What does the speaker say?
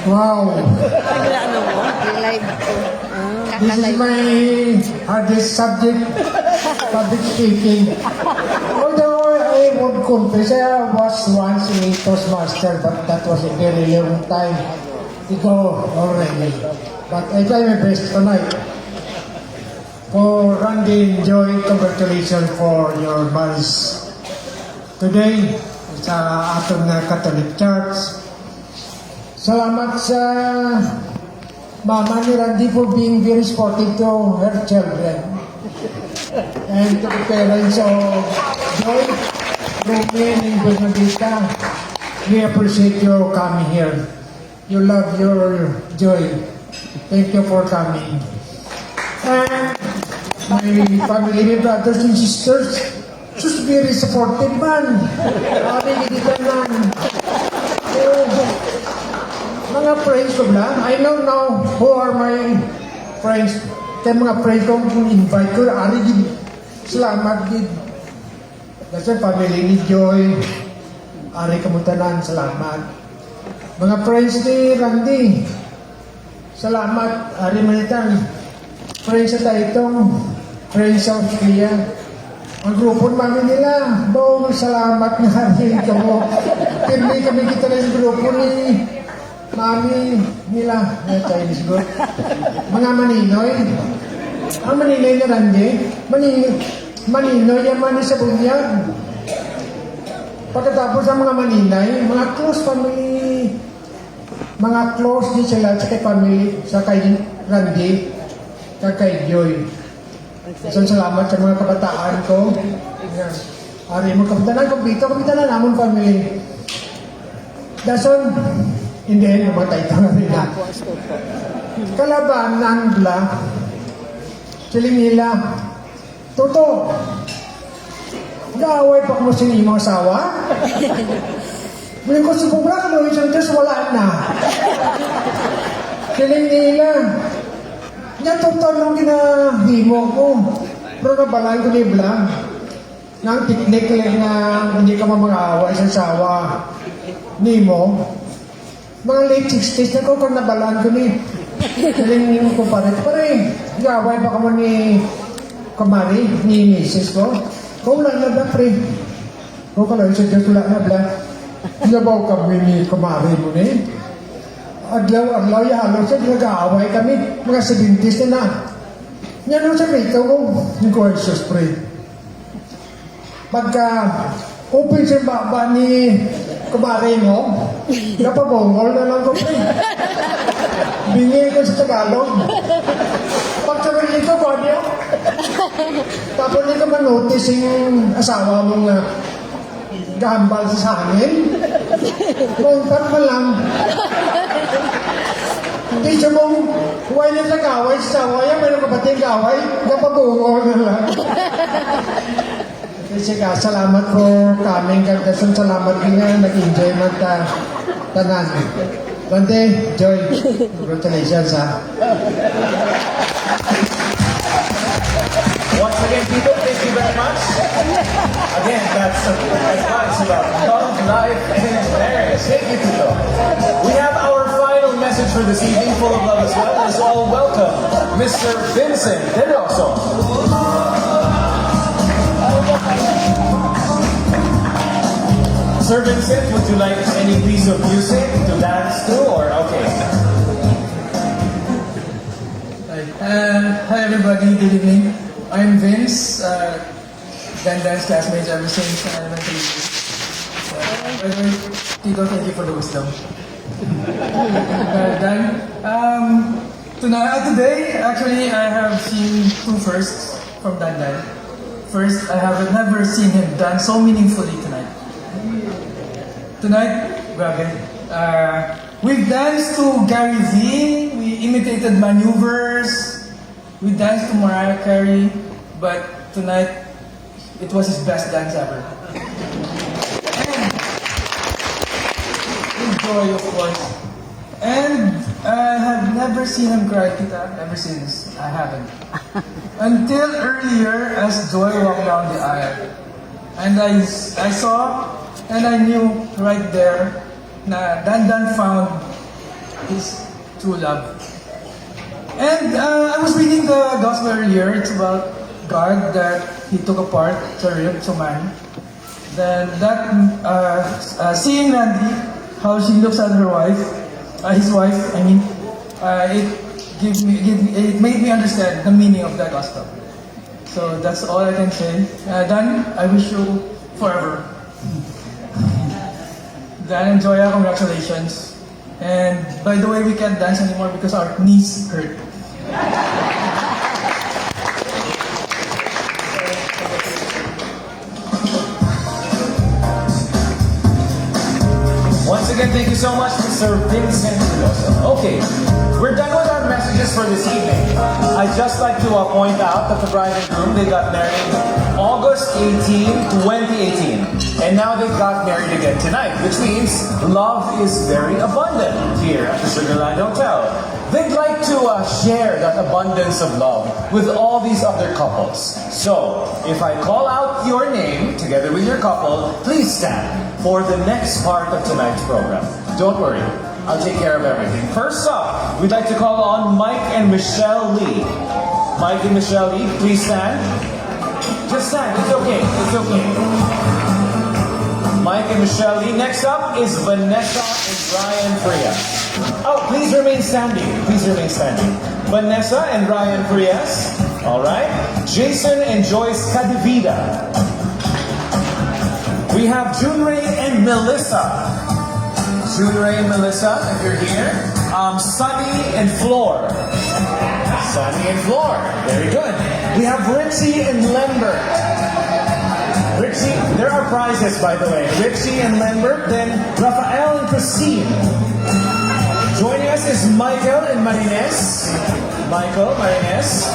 Wow! Ano mo? Live ko. This is my hardest subject, public speaking. Although I would confess, I was once a Toastmaster, but that was a very long time ago already. But I try my best tonight. For Randy, enjoy, congratulations for your marriage. Today, sa atong Catholic Church. Salamat sa mama ni Randy for being very supportive to her children. And to the parents of Joy, Romain, and Bernadita, we appreciate you coming here. You love your Joy. Thank you for coming. And my family, brothers and sisters, just very supportive man. Hindi ka man. Mga friends ko lang, I don't know who are my friends. Kaya mga friends ko, kung invite ko, ari din, salamat din. Kasi family ni Joy, ari kamutanan, salamat. Mga friends ni Randy, salamat, ari manitan. Friends sa tayo itong, friends sa Australia. Ang grupo namin nila, bong salamat na hari ko. Pirmi kami kita ng grupo ni Mami nila, na Chinese group. Mga Maninoy. Ang Maninoy na Randy, Maninoy yung mani sa bunyag. Pagkatapos ang mga Maninay, mga close family, mga close din sila sa kay family, sa kay Randy, sa kay Joy. So, salamat sa mga kabataan ko. Ari mo kapitanan ko, kapitanan namon family. Dason, hindi, namatay ka na rin na. Kalaban ng Black, siling nila, Toto, nag-aaway pa mo sa inyong asawa? Muling ko si Bumra, kamo isang Diyos, wala na. Siling nila, yan total nung ginahimo ko. Pero nabalaan ko ni Blang. Nang tiknik lang na hindi ka mamang-awa sa sawa. Nimo. Mga late 60s na ko kung nabalaan ko ni. Naling ko pa rin. Gaway pa ka mo ni Kamari, ni Mrs. ko. Kung wala na ba, pre? Kung kalawin sa Diyos, wala na ba? Nabaw kami ni Kamari mo ni. Adlaw, yalo siya, nag-aaway kami, mga 70s na na. Yan ang sabi, ikaw mo, yung coercious pre. Pagka, open siya ba ni kumare mo, napabongol na lang ko pre. Bingi ko sa Tagalog. Pagsabi nito, Kodyo, tapos hindi ka manotice yung asawa mong gahambal sa hangin. Montat mo lang. Hindi siya mong huwag na nag-away sa sawa. Mayroon kapatid gaway. Napabungol na lang. Kasi ka, salamat po kaming kagdasan. Salamat din nga nag-enjoy tanan. Rante, Joy, congratulations ha. Once again, people, thank you very much. Again, that's advice about love, life, and marriage. Thank you, Tito. We have our final message for this evening, full of love as well. Let us all welcome Mr. Vincent De Rosso. Sir Vincent, would you like any piece of music to dance to, or okay? Hi everybody, good evening. I'm Vince, dance classmates ever since elementary school. By the way, Tito, thank you for the wisdom. Today, actually, I have seen two firsts from Dan. First, I have never seen him dance so meaningfully tonight. Grabe. We've danced to Gary V, we imitated maneuvers, we danced to Mariah Carey, but tonight, it was his best dance ever. And Joy, of course. And I have never seen him cry, Tita, ever since. I haven't. Until earlier, as Joy walked down the aisle. And I saw, and I knew right there, na Dan found his true love. And I was reading the gospel earlier. It's about God that He took apart sa rib, sa man. Then seeing Randy, how she looks at her wife, his wife, I mean, it made me understand the meaning of that gospel. So that's all I can say. Dan, I wish you forever. Dan and Joya, congratulations. And by the way, we can't dance anymore because our knees hurt. Once again, thank you so much, Mr. Vincent Veloso. Okay, we're done with our messages for this evening. I'd just like to point out that the bride and groom, they got married August 18, 2018. And now they got married again tonight, which means love is very abundant here at the Sugarland Hotel. They'd like to share that abundance of love with all these other couples. So, if I call out your name together with your couple, please stand for the next part of tonight's program. Don't worry, I'll take care of everything. First up, we'd like to call on Mike and Michelle Lee. Mike and Michelle Lee, please stand. Just stand, it's okay, it's okay. Mike and Michelle Lee. Next up is Vanessa and Ryan Frias. Oh, please remain standing. Please remain standing. Vanessa and Ryan Frias. All right. Jason and Joyce Cadivida. We have Junray and Melissa. Junray and Melissa, if you're here. Sunny and Floor. Sunny and Floor. Very good. We have Richie and Lambert. Richie, there are prizes, by the way. Richie and Lambert, then Rafael and Christine. Joining us is Michael and Marines. Michael, Marines.